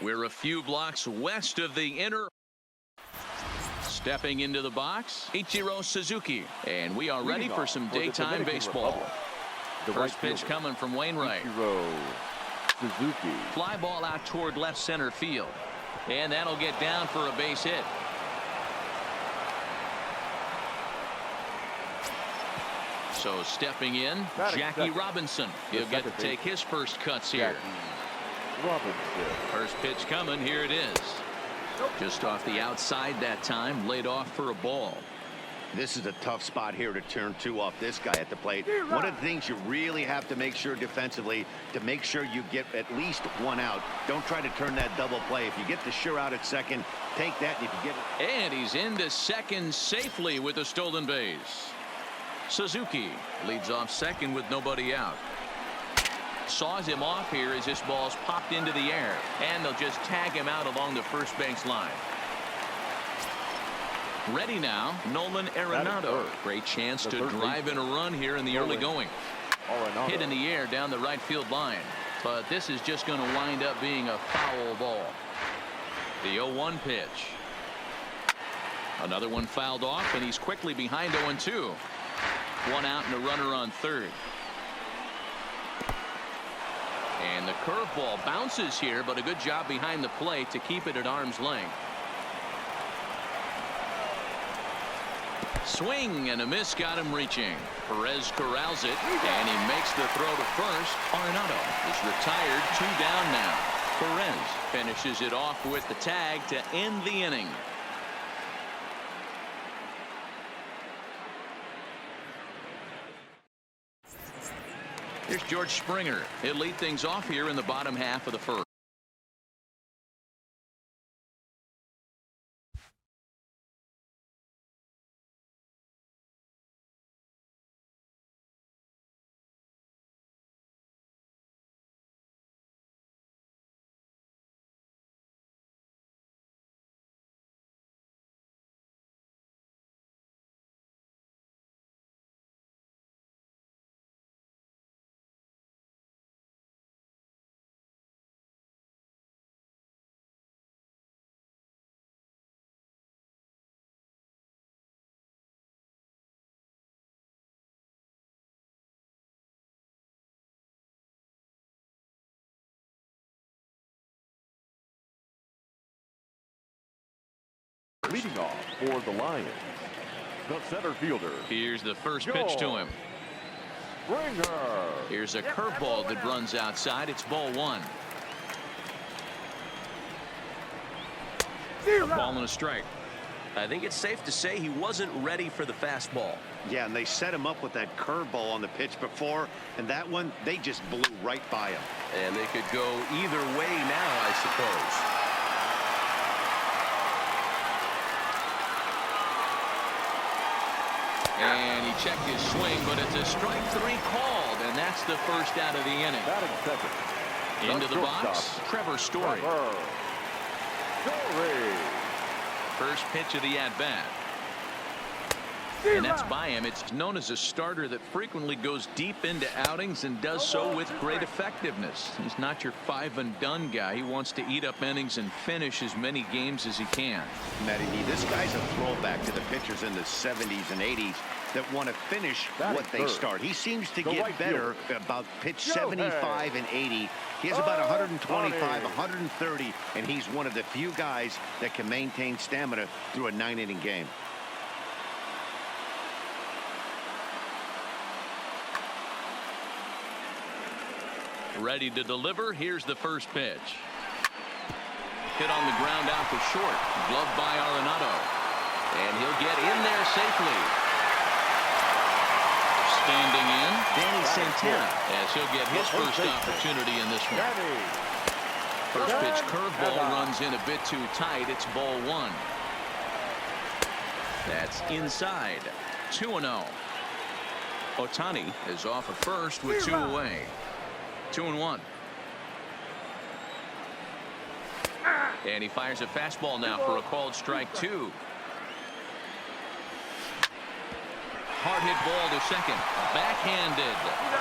We're a few blocks west of the inner. Stepping into the box, Ichiro Suzuki. And we are ready for some daytime baseball. First pitch coming from Wainwright. Ichiro Suzuki. Fly ball out toward left center field. And that'll get down for a base hit. So stepping in, Jackie Robinson. He'll get to take his first cuts here. First pitch coming. Here it is. Just off the outside that time, laid off for a ball. This is a tough spot here to turn two off this guy at the plate. One of the things you really have to make sure defensively to make sure you get at least one out. Don't try to turn that double play. If you get the sure out at second, take that. And if you get it. And he's into second safely with a stolen base. Suzuki leads off second with nobody out. Saws him off here as this ball's popped into the air, and they'll just tag him out along the first base line. Ready now, Nolan Arenado. Great chance to drive in a run here in the early going. Hit in the air down the right field line, but this is just going to wind up being a foul ball. The 0-1 pitch. Another one fouled off, and he's quickly behind 0-2. One out and a runner on third. And the curveball bounces here, but a good job behind the plate to keep it at arm's length. Swing and a miss got him reaching. Perez corrals it, and he makes the throw to first. Arenado is retired, 2 down now. Perez finishes it off with the tag to end the inning. Here's George Springer. He'll lead things off here in the bottom half of the first. Leading off for the Lions, the center fielder. Here's the first pitch to him. Springer. Here's a curveball that runs outside. It's ball 1. A ball and a strike. I think it's safe to say he wasn't ready for the fastball. Yeah, and they set him up with that curveball on the pitch before, and that one, they just blew right by him. And they could go either way now, I suppose. And he checked his swing, but it's a strike 3 called, and that's the first out of the inning. Into the box, Trevor Story. First pitch of the at-bat. And that's by him. It's known as a starter that frequently goes deep into outings and does so with great effectiveness. He's not your 5-and-done guy. He wants to eat up innings and finish as many games as he can. Matty, this guy's a throwback to the pitchers in the 70s and 80s that want to finish what they start. He seems to get better about pitch 75 and 80. He has about 125, 130, and he's one of the few guys that can maintain stamina through a 9-inning game. Ready to deliver. Here's the first pitch. Hit on the ground out to short. Gloved by Arenado. And he'll get in there safely. Standing in, Danny Santana, as he'll get his first opportunity in this one. First pitch curveball runs in a bit too tight. It's ball 1. That's inside. 2-0. Ohtani is off at first with 2 away. 2-1. And he fires a fastball now for a called strike 2. Hard hit ball to second. Backhanded.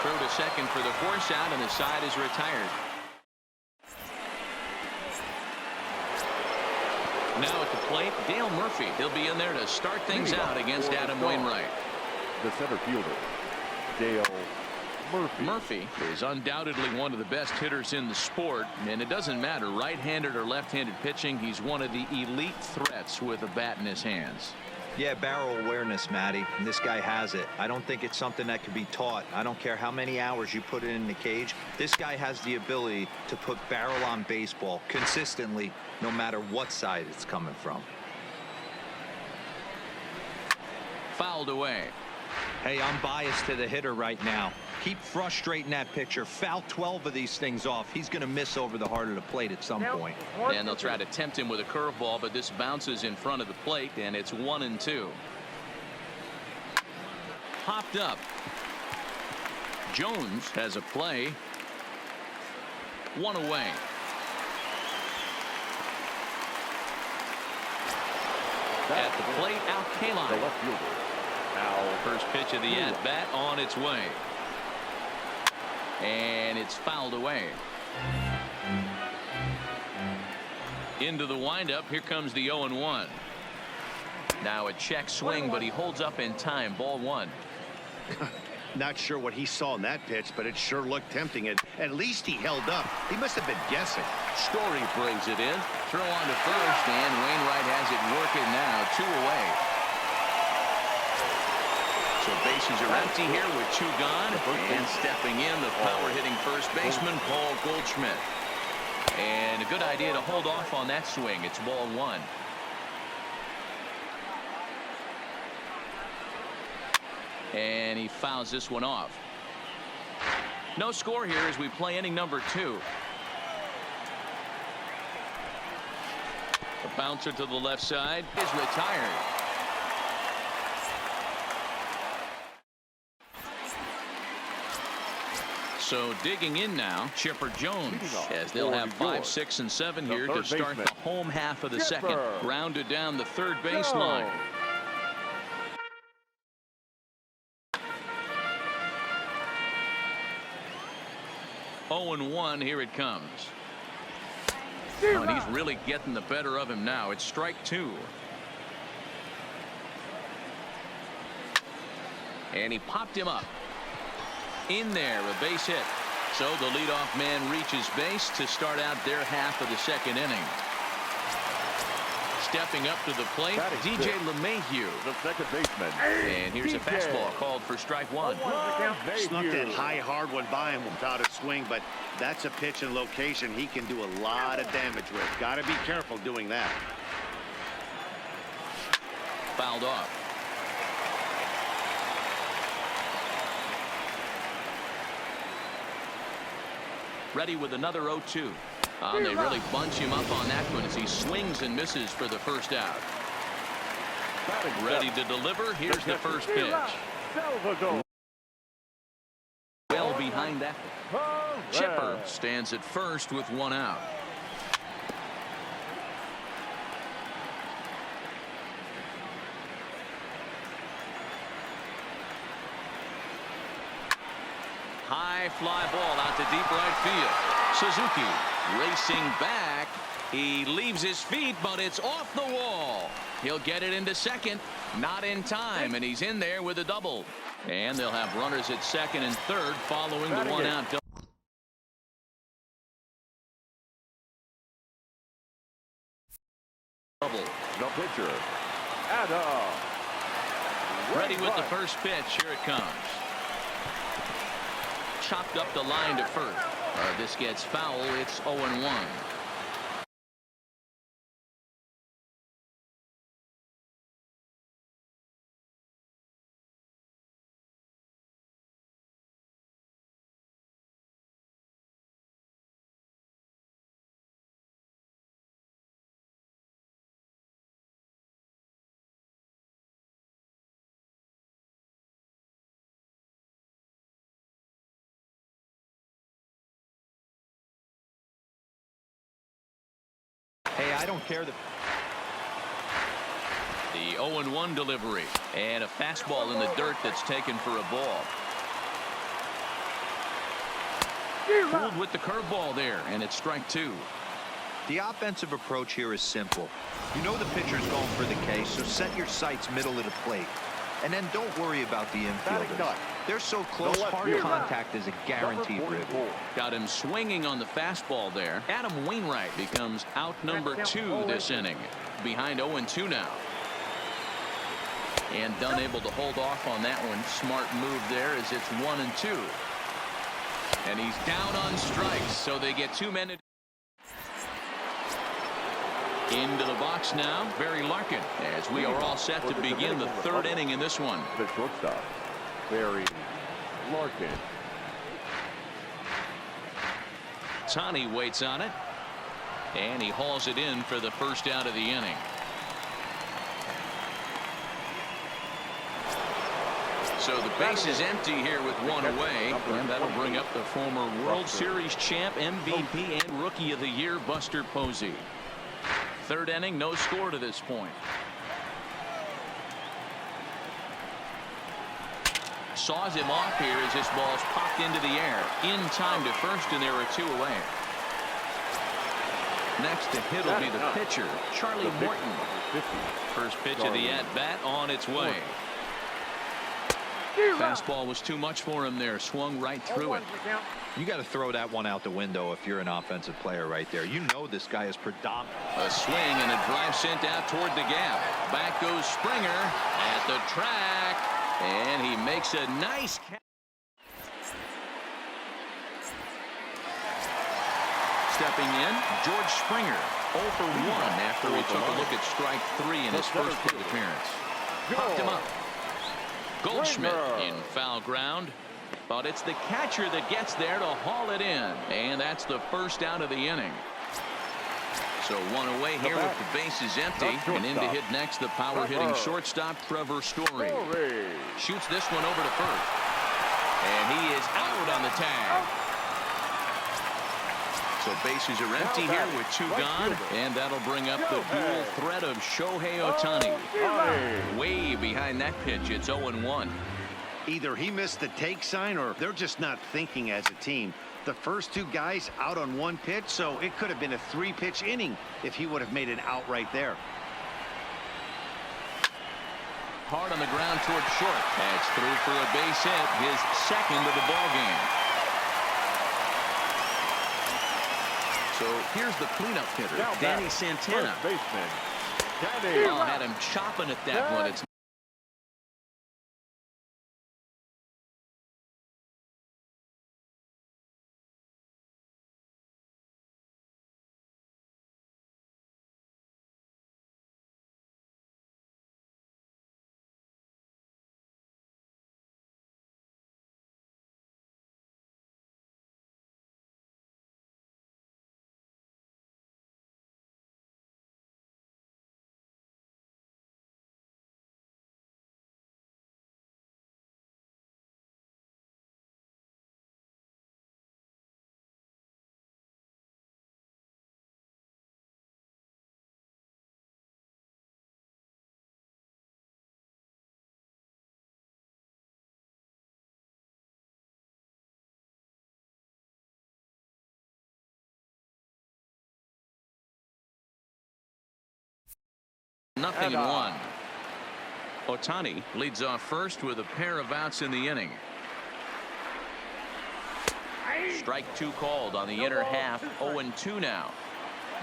Throw to second for the force out, and the side is retired. Now at the plate, Dale Murphy. He'll be in there to start things out against Adam Wainwright. The center fielder, Dale Murphy. Murphy is undoubtedly one of the best hitters in the sport, and it doesn't matter right-handed or left-handed pitching. He's one of the elite threats with a bat in his hands. Yeah, barrel awareness, Matty, and this guy has it. I don't think it's something that can be taught. I don't care how many hours you put it in the cage. This guy has the ability to put barrel on baseball consistently, no matter what side it's coming from. Fouled away. Hey, I'm biased to the hitter right now. Keep frustrating that pitcher. Foul 12 of these things off. He's going to miss over the heart of the plate at some point. And they'll try to tempt him with a curveball, but this bounces in front of the plate, and it's 1-2. Popped up. Jones has a play. 1 away. At the plate, Al Kaline. The left fielder. First pitch of the at-bat on its way. And it's fouled away. Into the windup. Here comes the 0-1. Now a check swing, but he holds up in time. Ball 1. Not sure what he saw in that pitch, but it sure looked tempting. At least he held up. He must have been guessing. Story brings it in. Throw on to first, and Wainwright has it working now. 2 away. So bases are empty here with 2 gone. And stepping in, the power-hitting first baseman, Paul Goldschmidt. And a good idea to hold off on that swing. It's ball 1. And he fouls this one off. No score here as we play inning number 2. The bouncer to the left side is retired. So digging in now, Chipper Jones, as they'll have 5, 6, and 7 here to start the home half of the second. Grounded down the third baseline. Oh, and 1, here it comes. Oh, and he's really getting the better of him now. It's strike 2. And he popped him up. In there, a base hit. So the leadoff man reaches base to start out their half of the second inning. Stepping up to the plate, DJ LeMahieu. The second baseman. And here's a fastball called for strike 1. Snuck that high hard one by him without a swing, but that's a pitch and location he can do a lot of damage with. Got to be careful doing that. Fouled off. Ready with another 0-2. They really bunch him up on that one as he swings and misses for the first out. Ready to deliver. Here's the first pitch. Well behind that. Chipper stands at first with 1 out. High fly ball out to deep right field. Suzuki racing back. He leaves his feet, but it's off the wall. He'll get it into second. Not in time, and he's in there with a double. And they'll have runners at second and third following the 1-out double. The pitcher, Adam. Ready with the first pitch. Here it comes. Chopped up the line to first. This gets foul. It's 0-1. Hey, I don't care. The 0-1 delivery. And a fastball in the dirt that's taken for a ball. Pulled with the curveball there, and it's strike 2. The offensive approach here is simple. You know the pitcher's going for the K, so set your sights middle of the plate. And then don't worry about the infielders. They're so close, hard contact is a guaranteed ribble. Got him swinging on the fastball there. Adam Wainwright becomes out number 2 this inning. Behind 0-2 now. And unable to hold off on that one. Smart move there as it's 1-2. And he's down on strikes, so they get 2 men. Into the box now, Barry Larkin, as we are all set to begin the 3rd inning in this one. The shortstop, Barry Larkin. Tani waits on it, and he hauls it in for the first out of the inning. So the base is empty here with 1 away, and that'll bring up the former World Series champ, MVP, and Rookie of the Year, Buster Posey. 3rd inning, no score to this point. Saws him off here as this ball's popped into the air. In time to first, and there are 2 away. Next to hit will be the pitcher, Charlie Morton. First pitch of the at-bat on its way. Fastball was too much for him there. Swung right through it. You got to throw that one out the window if you're an offensive player right there. You know this guy is predominant. A swing and a drive sent out toward the gap. Back goes Springer at the track, and he makes a nice catch. Stepping in, George Springer, 0 for 1 after he took a look at strike 3 in his first plate appearance. Popped him up. Goldschmidt in foul ground, but it's the catcher that gets there to haul it in, and that's the first out of the inning. So 1 away here with the bases empty, and in to hit next the power-hitting shortstop Trevor Story. Shoots this one over to first, and he is out on the tag. So bases are empty here with 2 gone, and that'll bring up the dual threat of Shohei Ohtani. Way behind that pitch, it's 0-1. Either he missed the take sign or they're just not thinking as a team. The first 2 guys out on 1 pitch, so it could have been a 3-pitch inning if he would have made it out right there. Hard on the ground toward short. That's through for a base hit, his 2nd of the ball game. So here's the cleanup hitter, Danny Santana. Oh, had him chopping at that one. It's nothing in 1. Ohtani leads off first with a pair of outs in the inning. Strike 2 called on the inner half. 0-2 now.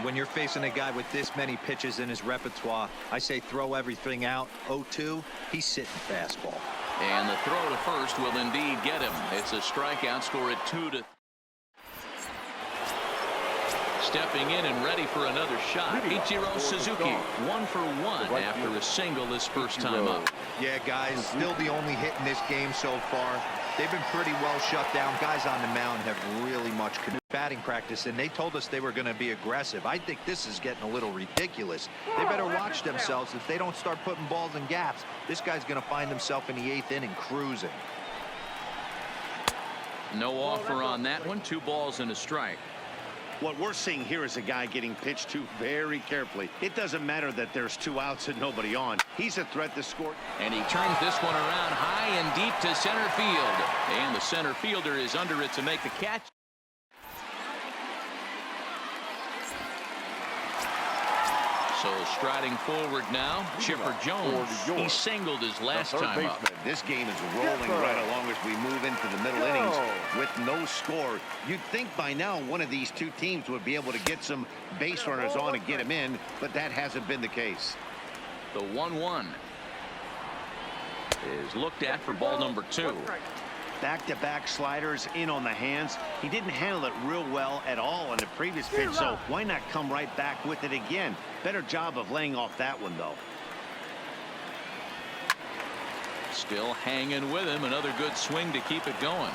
When you're facing a guy with this many pitches in his repertoire, I say throw everything out. 0-2, he's sitting fastball. And the throw to first will indeed get him. It's a strikeout, score at 2-3. Stepping in and ready for another shot, Ichiro Suzuki, 1 for 1 after a single this first time up. Yeah, guys, still the only hit in this game so far. They've been pretty well shut down. Guys on the mound have really much batting practice, and they told us they were going to be aggressive. I think this is getting a little ridiculous. They better watch themselves. If they don't start putting balls in gaps, this guy's going to find himself in the 8th inning cruising. No offer on that one. 2 balls and a strike. What we're seeing here is a guy getting pitched to very carefully. It doesn't matter that there's 2 outs and nobody on. He's a threat to score. And he turns this one around high and deep to center field. And the center fielder is under it to make the catch. So striding forward now, Chipper Jones. He singled his last time up. This game is rolling right along as we move into the middle innings with no score. You'd think by now one of these two teams would be able to get some base runners on and get them in, but that hasn't been the case. The 1-1 is looked at for ball number 2. Back-to-back sliders in on the hands. He didn't handle it real well at all on the previous pitch, so why not come right back with it again? Better job of laying off that one, though. Still hanging with him. Another good swing to keep it going.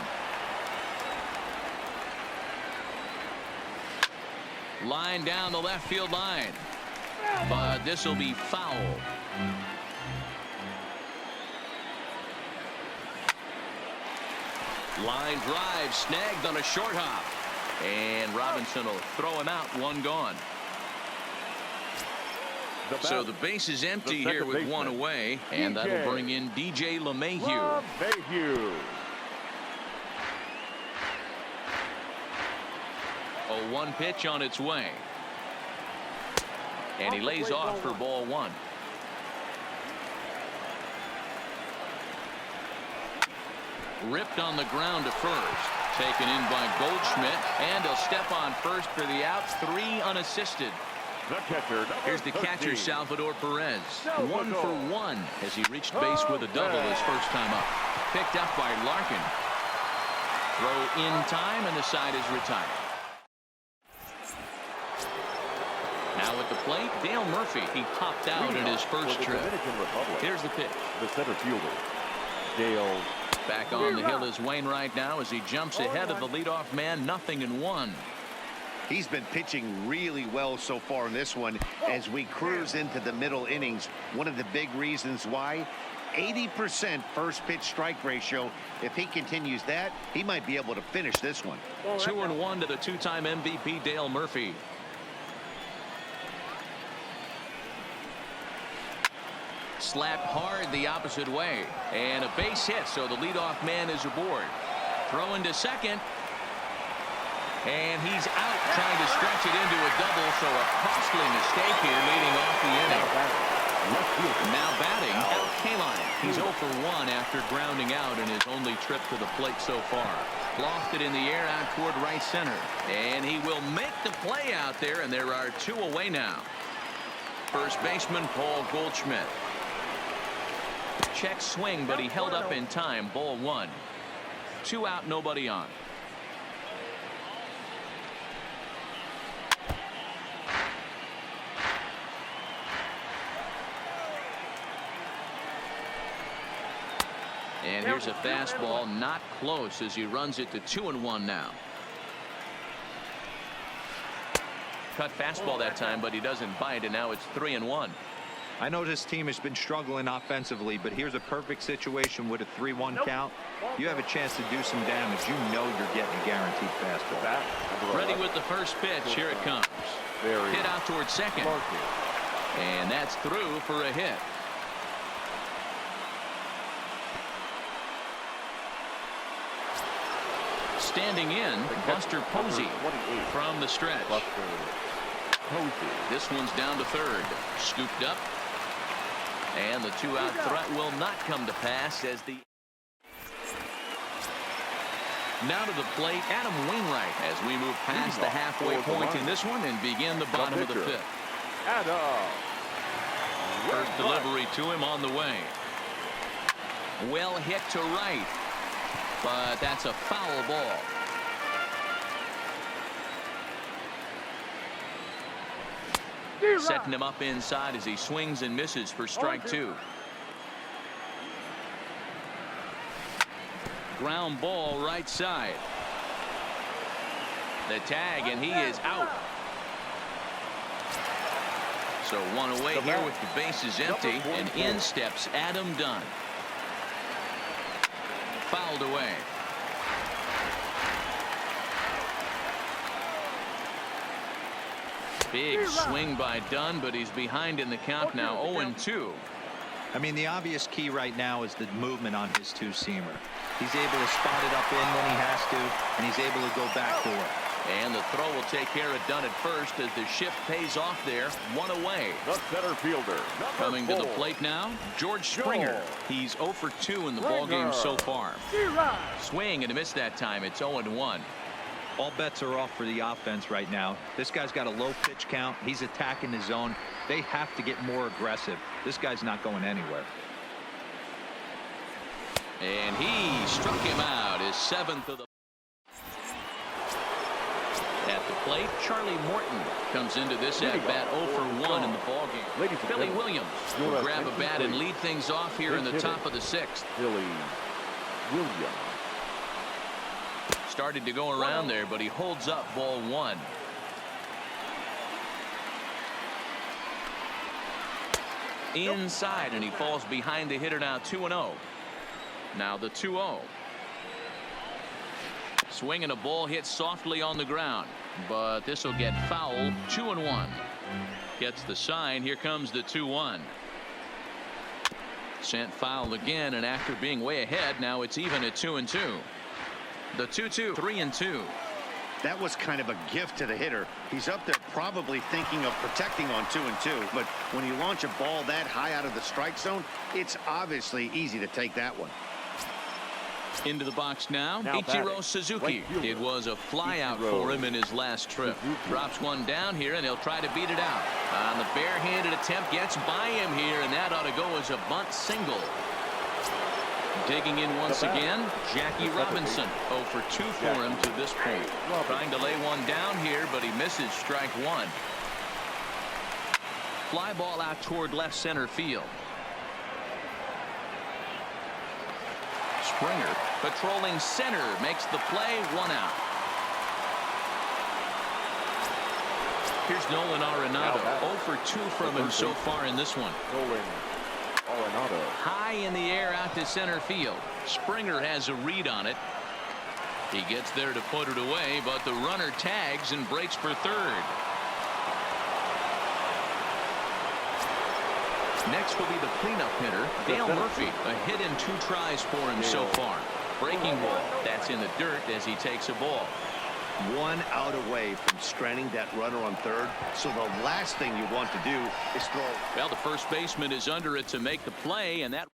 Line down the left field line. But this will be foul. Line drive snagged on a short hop. And Robinson will throw him out. One gone. So the base is empty here with one away. And that'll bring in DJ LeMahieu. A 1 pitch on its way. And he lays off for ball 1. Ripped on the ground to first. Taken in by Goldschmidt. And he'll step on first for the out. 3 unassisted. Here's the catcher, Salvador Perez. 1 for 1 as he reached base with a double his first time up. Picked up by Larkin. Throw in time, and the side is retired. Now at the plate, Dale Murphy. He popped out in his first trip. Here's the pitch. The center fielder, Dale. Back on the hill is Wainwright now as he jumps ahead of the leadoff man. 0-1. He's been pitching really well so far in this one as we cruise into the middle innings. One of the big reasons why, 80% first pitch strike ratio. If he continues that, he might be able to finish this one. 2-1 to the 2-time MVP Dale Murphy. Slapped hard the opposite way. And a base hit, so the leadoff man is aboard. Throwing to second. And he's out trying to stretch it into a double, so a costly mistake here leading off the inning. Now batting, Al Kaline. He's 0 for 1 after grounding out in his only trip to the plate so far. Lofted in the air out toward right center. And he will make the play out there, and there are 2 away now. First baseman Paul Goldschmidt. Check swing, but he held up in time. Ball 1. 2 out, nobody on. And here's a fastball, not close, as he runs it to 2-1 now. Cut fastball that time, but he doesn't bite, and now it's 3-1. I know this team has been struggling offensively, but here's a perfect situation with a 3-1 count. You have a chance to do some damage. You know you're getting a guaranteed fastball. Ready with the first pitch. Here it comes. Hit out towards second. And that's through for a hit. Standing in, Buster Posey from the stretch. This one's down to third. Scooped up. And the 2-out threat will not come to pass as the... Now to the plate, Adam Wainwright as we move past the halfway point in this one and begin the bottom of the 5th. First delivery to him on the way. Well hit to right. But that's a foul ball. Setting him up inside as he swings and misses for strike 2. Ground ball right side. The tag, and he is out. So 1 away here with the bases empty, and in steps Adam Dunn. Fouled away. Big swing by Dunn, but he's behind in the count now. 0-2. I mean, the obvious key right now is the movement on his 2-seamer. He's able to spot it up in when he has to, and he's able to go back to work. And the throw will take care of done at first as the shift pays off there. One away. The center fielder, Coming to the plate now, George Springer. He's 0 for 2 in the ballgame so far. Swing and a miss that time. It's 0-1. All bets are off for the offense right now. This guy's got a low pitch count. He's attacking the zone. They have to get more aggressive. This guy's not going anywhere. And he struck him out. His 7th of the. At the plate, Charlie Morton comes into this at bat 0 for 1 in the ballgame. Billy Williams will grab a bat and lead things off here in the top of the 6th. Billy Williams. Started to go around there, but he holds up ball 1. Inside, and he falls behind the hitter now 2-0. Now the 2-0. Swinging a ball hit softly on the ground, but this will get foul. 2-1. Gets the sign. Here comes the 2-1. Sent foul again, and after being way ahead, now it's even at 2-2. The 2-2, 3-2. That was kind of a gift to the hitter. He's up there probably thinking of protecting on 2-2, but when you launch a ball that high out of the strike zone, it's obviously easy to take that one. Into the box now Ichiro Suzuki. It was a fly out for him in his last trip. Drops one down here, and he'll try to beat it out. On the barehanded attempt, gets by him here, and that ought to go as a bunt single. Digging in once again, Jackie Robinson. 0 for 2 for him to this point. Trying to lay one down here, but he misses strike 1. Fly ball out toward left center field. Springer patrolling center makes the play. 1 out. Here's Nolan Arenado. 0 for 2 from him so far in this one. High in the air out to center field. Springer has a read on it. He gets there to put it away, but the runner tags and breaks for third. Next will be the cleanup hitter, Dale Murphy. A hit in 2 tries for him so far. Breaking ball. That's in the dirt as he takes a ball. 1 out away from stranding that runner on third. So the last thing you want to do is throw. Well, the first baseman is under it to make the play, and that.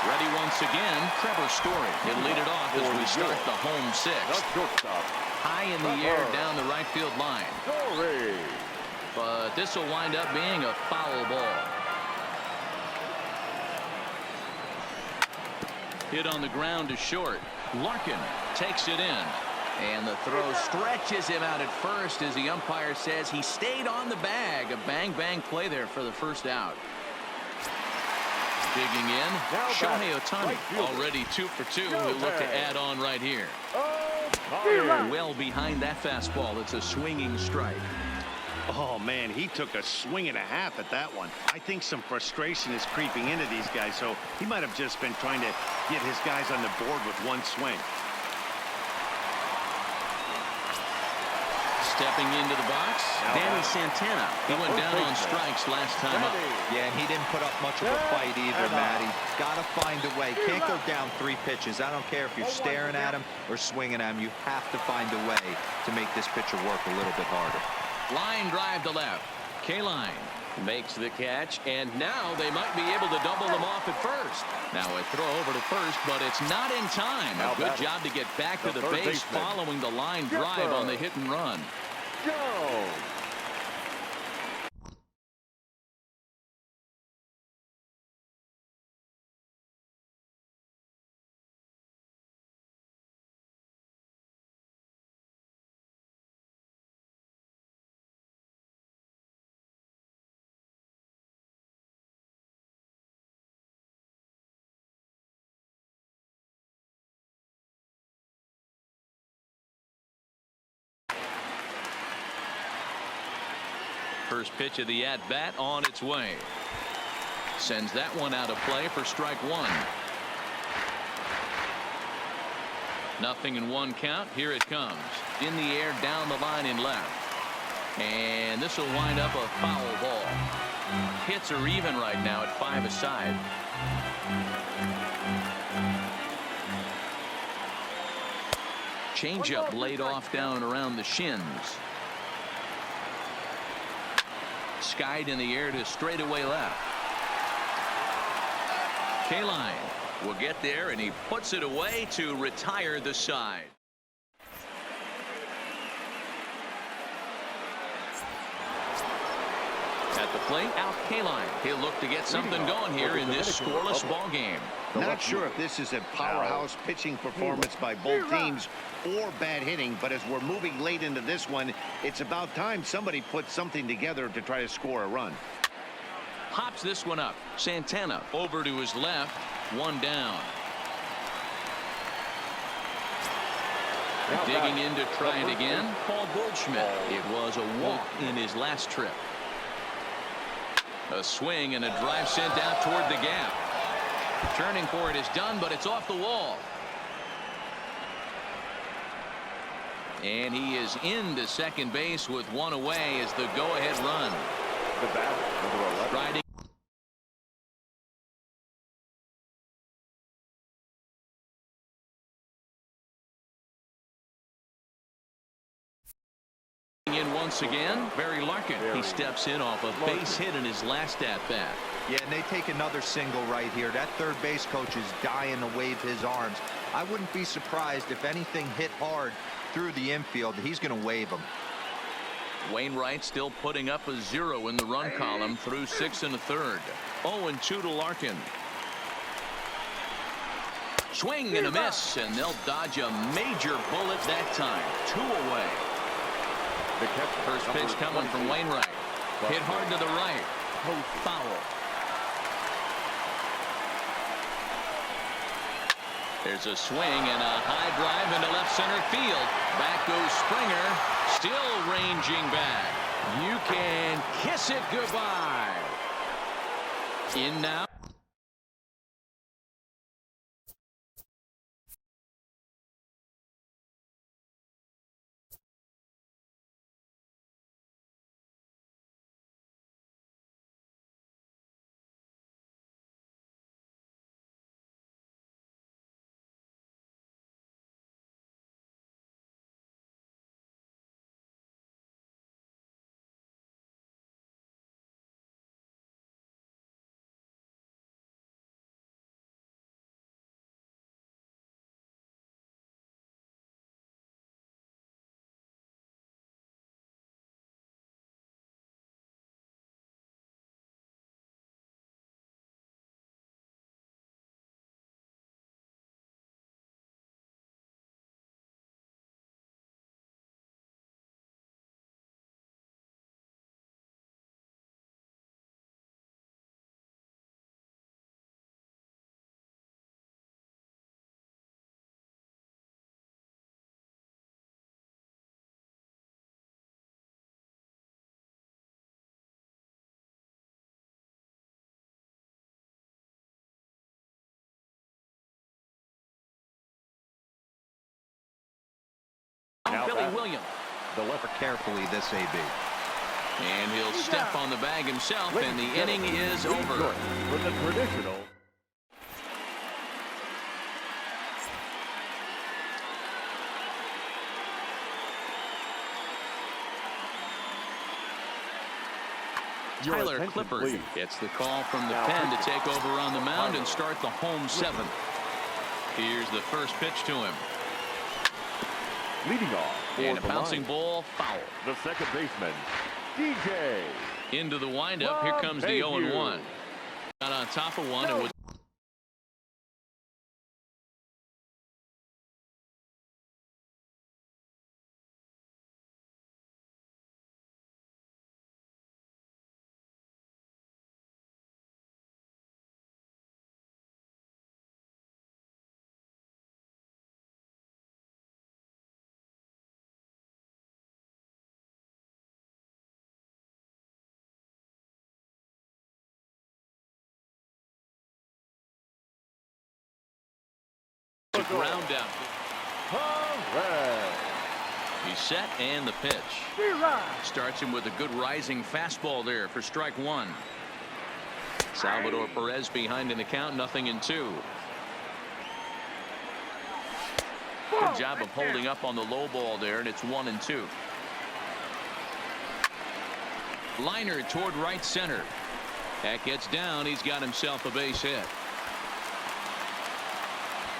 Ready once again, Trevor Story. He'll lead it off as we start the home 6th. High in the air down the right field line. But this will wind up being a foul ball. Hit on the ground to short. Larkin takes it in. And the throw stretches him out at first as the umpire says he stayed on the bag. A bang-bang play there for the first out. Digging in, Shohei Ohtani, already 2 for 2. He'll look to add on right here. Well behind that fastball. It's a swinging strike. Oh, man, he took a swing and a half at that one. I think some frustration is creeping into these guys, so he might have just been trying to get his guys on the board with 1 swing. Stepping into the box, Danny Santana. He went down on strikes last time up. Yeah, and he didn't put up much of a fight either, Matty. Got to find a way. Can't go down 3 pitches. I don't care if you're staring at him or swinging at him. You have to find a way to make this pitcher work a little bit harder. Line drive to left. K-Line makes the catch, and now they might be able to double them off at first. Now a throw over to first, but it's not in time. A good job to get back to the base following the line drive on the hit and run. Go! First pitch of the at-bat on its way. Sends that one out of play for strike 1. Nothing in 1 count. Here it comes. In the air down the line in left. And this will wind up a foul ball. Hits are even right now at 5 aside. Changeup laid off down around the shins. Skied in the air to straightaway left. Kaline will get there, and he puts it away to retire the side. At the plate, Al Kaline. He'll look to get something going here in this scoreless ball game. Not sure if this is a powerhouse pitching performance by both teams or bad hitting, but as we're moving late into this one, it's about time somebody puts something together to try to score a run. Pops this one up. Santana over to his left. One down. Digging in to try it again. Paul Goldschmidt. It was a walk in his last trip. A swing and a drive sent out toward the gap. Turning for it is done, but it's off the wall. And he is into second base with one away as the go-ahead run. The bat, number 11. Riding in once again, Barry Larkin. He steps in off a base hit in his last at-bat. Yeah, and they take another single right here. That third base coach is dying to wave his arms. I wouldn't be surprised if anything hit hard through the infield. He's going to wave them. Wainwright still putting up a 0 in the run column through 6 1/3. 0-2 to Larkin. Swing and a miss, and they'll dodge a major bullet that time. 2 away. First pitch coming from Wainwright. Hit hard to the right. Foul. There's a swing and a high drive into left center field. Back goes Springer, still ranging back. You can kiss it goodbye. In now. Billy Williams. The left carefully this AB. And he'll step on the bag himself, and the inning is over. With the traditional. Tyler Clippard gets the call from the pen to take over on the mound and start the home 7th. Here's the first pitch to him. Leading off. And a bouncing ball, foul. The second baseman, DJ. Into the windup. Here comes the 0-1. Got on top of one. It was ground out. He's set, and the pitch. Starts him with a good rising fastball there for strike 1. Salvador Perez behind in the count, 0-2. Good job of holding up on the low ball there, and it's 1-2. Liner toward right center. That gets down. He's got himself a base hit.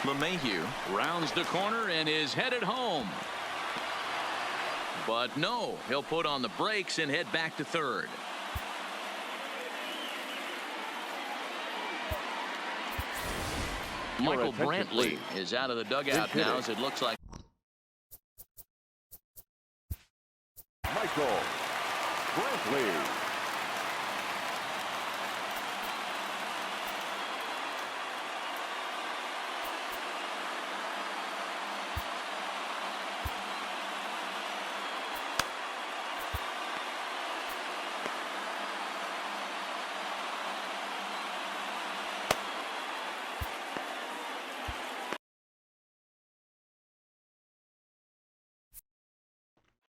LeMahieu rounds the corner and is headed home. But no, he'll put on the brakes and head back to third. Michael Brantley is out of the dugout now, as it looks like. Michael Brantley.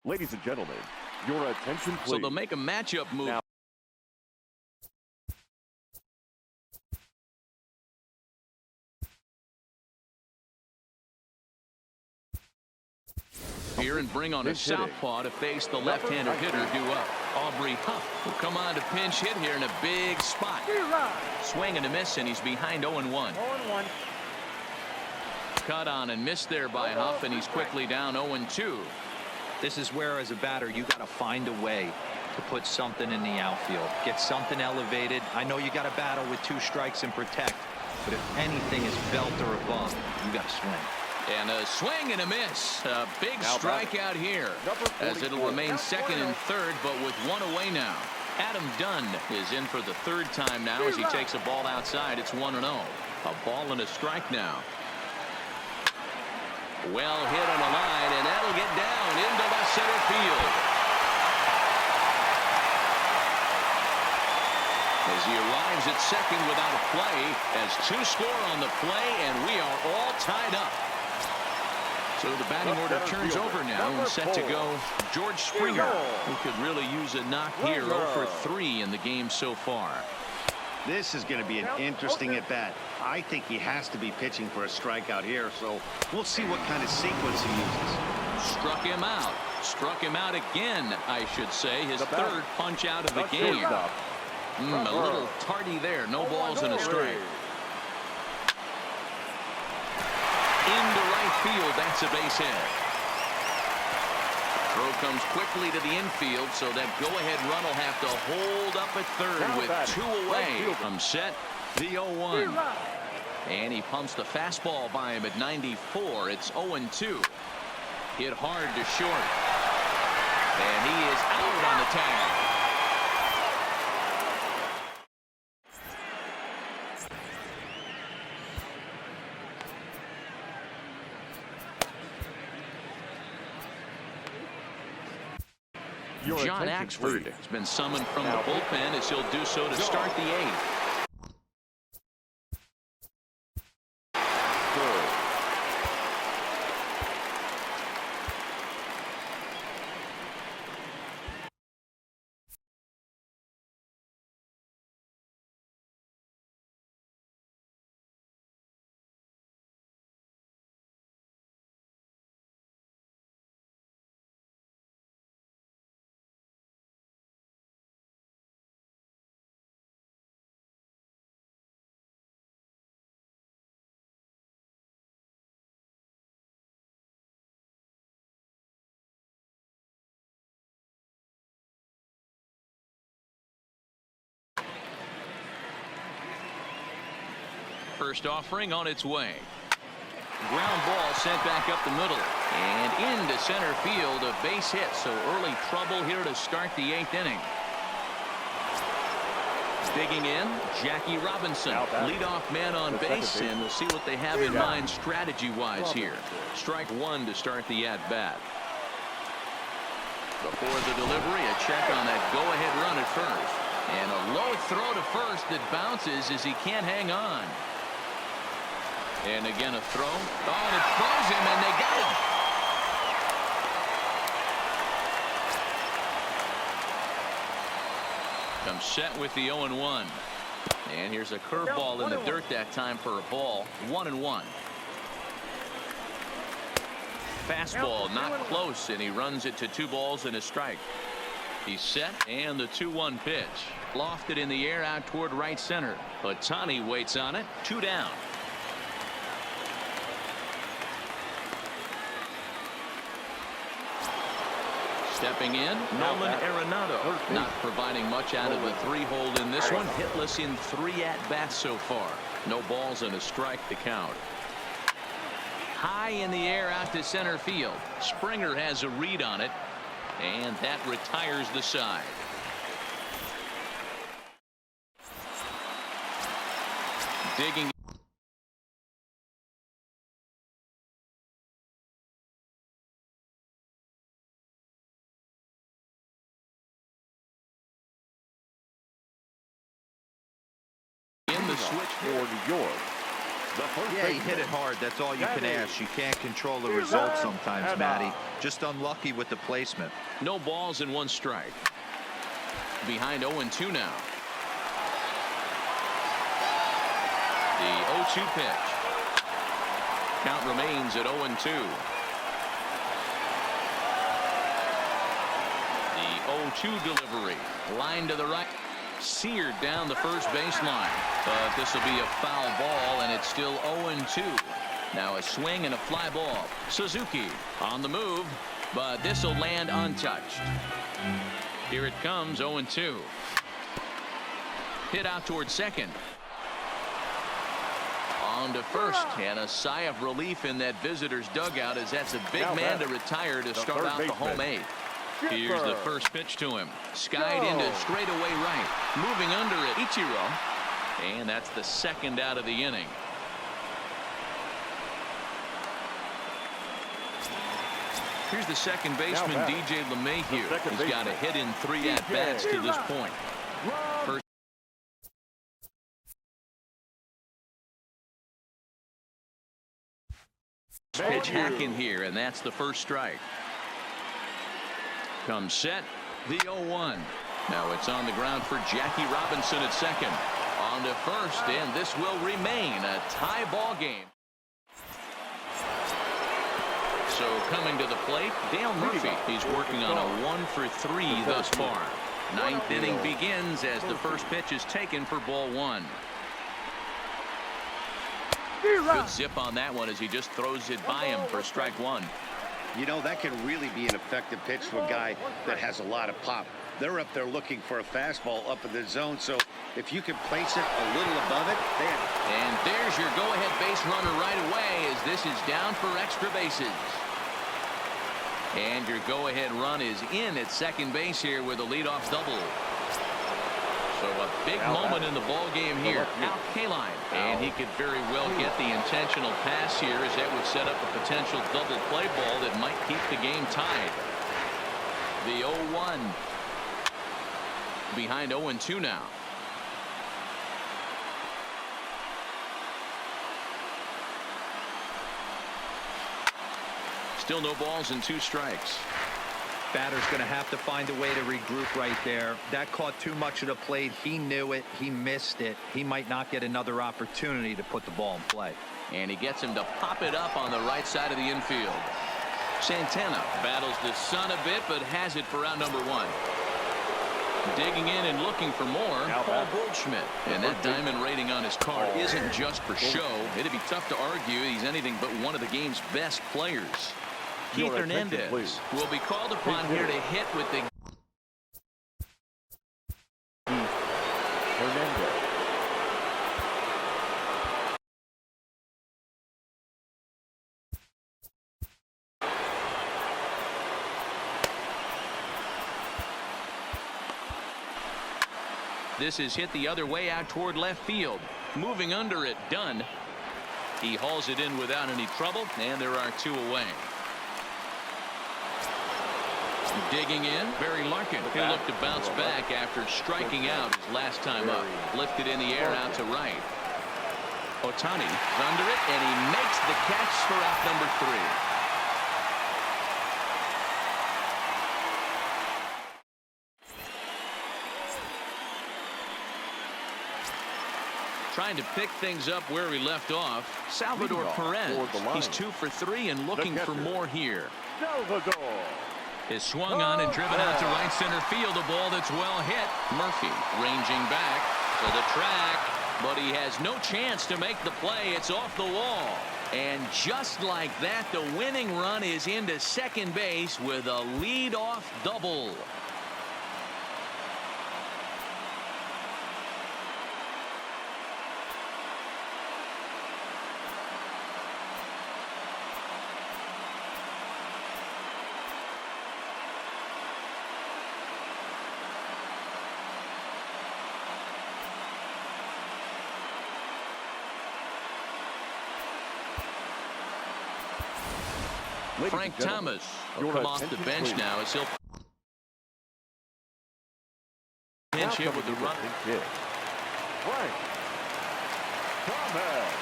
Ladies and gentlemen, your attention, please. So they'll make a matchup move. Now, here and bring on a southpaw to face the left-hander hitter due up. Aubrey Huff will come on to pinch hit here in a big spot. Swing and a miss, and he's behind 0-1. 0-1. Cut on and missed there by Huff, and he's quickly down 0-2. This is where, as a batter, you got to find a way to put something in the outfield. Get something elevated. I know you got to battle with 2 strikes and protect, but if anything is belt or above, you got to swing. And a swing and a miss. A big strikeout here, as it'll remain second and third, but with 1 away now. Adam Dunn is in for the 3rd time now as he takes a ball outside. It's 1-0. A ball and a strike now. Well hit on the line, and that'll get down into left center field. As he arrives at second without a play, as 2 score on the play, and we are all tied up. So the batting order turns over now, and set to go George Springer, who could really use a knock here. 0 for 3 in the game so far. This is going to be an interesting at-bat. I think he has to be pitching for a strikeout here, so we'll see what kind of sequence he uses. Struck him out. Struck him out again, I should say. His 3rd punch out of the game. A little tardy there. No balls and a strike. Into right field. That's a base hit. Throw comes quickly to the infield, so that go-ahead run will have to hold up at third with 2 away. From set, the 0-1. And he pumps the fastball by him at 94. It's 0-2. Hit hard to short. And he is out on the tag. John Axford has been summoned from the bullpen, as he'll do so to start the 8th. First offering on its way. Ground ball sent back up the middle and into center field. A base hit, so early trouble here to start the 8th inning. Digging in, Jackie Robinson, leadoff man on base, and we'll see what they have in mind strategy-wise here. Strike 1 to start the at-bat. Before the delivery, a check on that go-ahead run at first. And a low throw to first that bounces as he can't hang on. And again a throw. Oh, and it throws him, and they got him. Comes set with the 0-1. And here's a curveball in the dirt that time for a ball. 1-1. fastball not close, and he runs it to 2 balls and a strike. He's set, and the 2-1 pitch. Lofted in the air out toward right center. Ohtani waits on it. 2 down. Stepping in, Nolan Arenado. Not providing much out of the 3-hole in this one. Hitless in 3 at-bats so far. No balls and a strike to count. High in the air out to center field. Springer has a read on it, and that retires the side. Digging in the switch for New York. Yeah, he hit it hard. That's all you can ask. You can't control the results sometimes, Matty. Just unlucky with the placement. No balls and 1 strike. Behind 0-2 now. The 0-2 pitch. Count remains at 0-2. The 0-2 delivery. Line to the right. Seared down the first baseline. But this will be a foul ball, and it's still 0-2. Now a swing and a fly ball. Suzuki on the move, but this will land untouched. Here it comes, 0-2. Hit out toward second. On to first, and a sigh of relief in that visitor's dugout, as that's a big man to retire to start out the home 8. Here's the first pitch to him. Skied into straightaway right. Moving under it, Ichiro. And that's the 2nd out of the inning. Here's the second baseman, DJ LeMahieu. He's got a hit in 3 at-bats to this point. First pitch hacking here, and that's the first strike. Comes set, the 0-1. Now it's on the ground for Jackie Robinson at second. On to first, and this will remain a tie ball game. So coming to the plate, Dale Murphy. He's working on a 1-for-3 thus far. 9th inning begins as the first pitch is taken for ball 1. Good zip on that one as he just throws it by him for strike 1. You know, that can really be an effective pitch to a guy that has a lot of pop. They're up there looking for a fastball up in the zone, so if you can place it a little above it, then. And there's your go-ahead base runner right away as this is down for extra bases. And your go-ahead run is in at second base here with a leadoff double. So a big moment in the ball game here. Now Kaline, and he could very well get the intentional pass here, as that would set up a potential double play ball that might keep the game tied. The 0-1. Behind 0-2 now. Still no balls and 2 strikes. Batter's going to have to find a way to regroup right there. That caught too much of the plate. He knew it. He missed it. He might not get another opportunity to put the ball in play. And he gets him to pop it up on the right side of the infield. Santana battles the sun a bit, but has it for out number 1. Digging in and looking for more, Paul Goldschmidt. And that diamond rating on his card isn't just for show. It'd be tough to argue he's anything but one of the game's best players. Keith Hernandez will be called upon here to hit with the This is hit the other way out toward left field. Moving under it, Dunn. He hauls it in without any trouble, and there are 2 away. Digging in, Barry Larkin. He'll look to bounce back after striking out his last time up. Lifted in the air out to right. Ohtani is under it, and he makes the catch for out number 3. Trying to pick things up where he left off. Salvador Perez. He's 2 for 3 and looking for more here. Salvador. Is swung on and driven out to right center field. A ball that's well hit. Murphy ranging back to the track, but he has no chance to make the play. It's off the wall. And just like that, the winning run is into second base with a leadoff double. Frank Thomas will come off the bench now as he'll pinch hit with the run. Frank Thomas.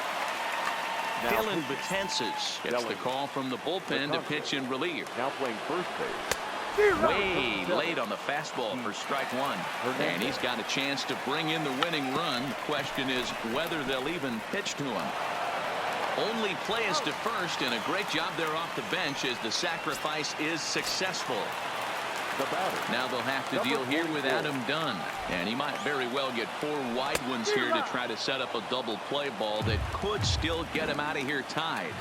Dylan Betances gets the call from the bullpen to pitch in relief. Now playing first base. Way late on the fastball for strike one. And he's got a chance to bring in the winning run. The question is whether they'll even pitch to him. Only play is to first, and a great job there off the bench as the sacrifice is successful. The batter. Now they'll have to deal here with Adam Dunn, and he might very well get 4 wide ones here to try to set up a double play ball that could still get him out of here tied.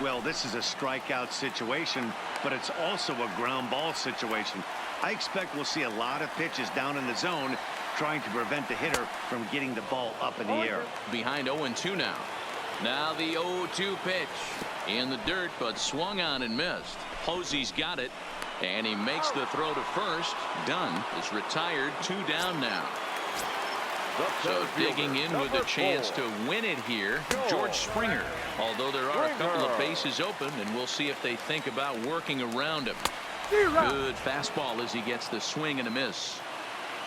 Well, this is a strikeout situation, but it's also a ground ball situation. I expect we'll see a lot of pitches down in the zone trying to prevent the hitter from getting the ball up in the air. Behind 0-2 now. Now the 0-2 pitch in the dirt, but swung on and missed. Posey's got it, and he makes the throw to first. Dunn is retired, 2 down now. So digging in with a chance to win it here, George Springer. Although there are a couple of bases open, and we'll see if they think about working around him. Good fastball as he gets the swing and a miss.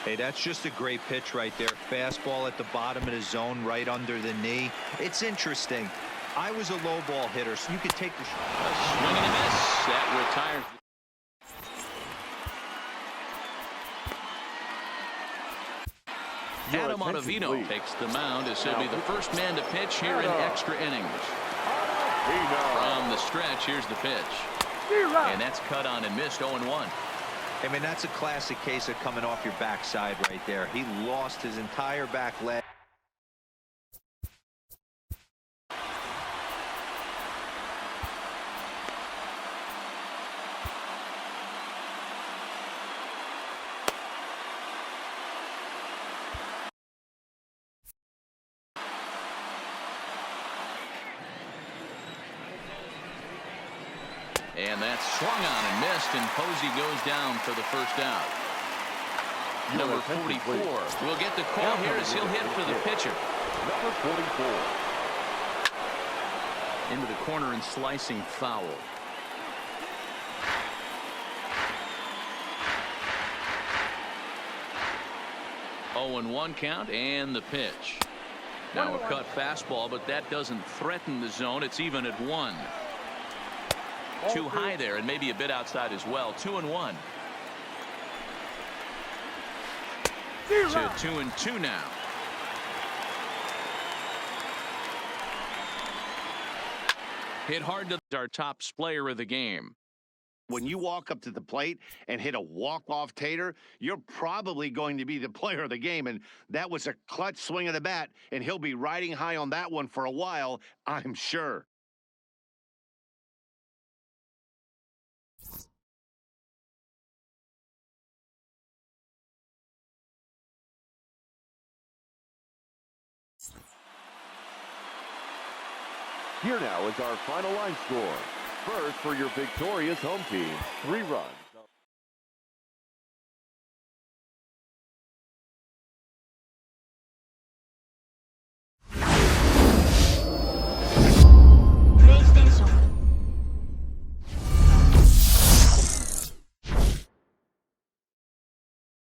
Hey, that's just a great pitch right there. Fastball at the bottom of the zone, right under the knee. It's interesting. I was a low ball hitter, so you could take the shot. A swing and a miss. That retires. Adam Ottavino takes the mound as he'll be the first man to pitch here in extra innings. From the stretch, here's the pitch. And that's cut on and missed. 0-1. I mean, that's a classic case of coming off your backside right there. He lost his entire back leg. And that's swung on and missed, and Posey goes down for the first out. Number 44 will get the call here as he'll hit for the pitcher. Number 44. Into the corner and slicing foul. Oh, and 1 count and the pitch. Now a cut fastball, but that doesn't threaten the zone. It's even at 1. Too high there and maybe a bit outside as well. 2-1. To 2-2 now. Hit hard to our top player of the game. When you walk up to the plate and hit a walk-off tater, you're probably going to be the player of the game. And that was a clutch swing of the bat, and he'll be riding high on that one for a while, I'm sure. Here now is our final line score. First, for your victorious home team, 3 runs.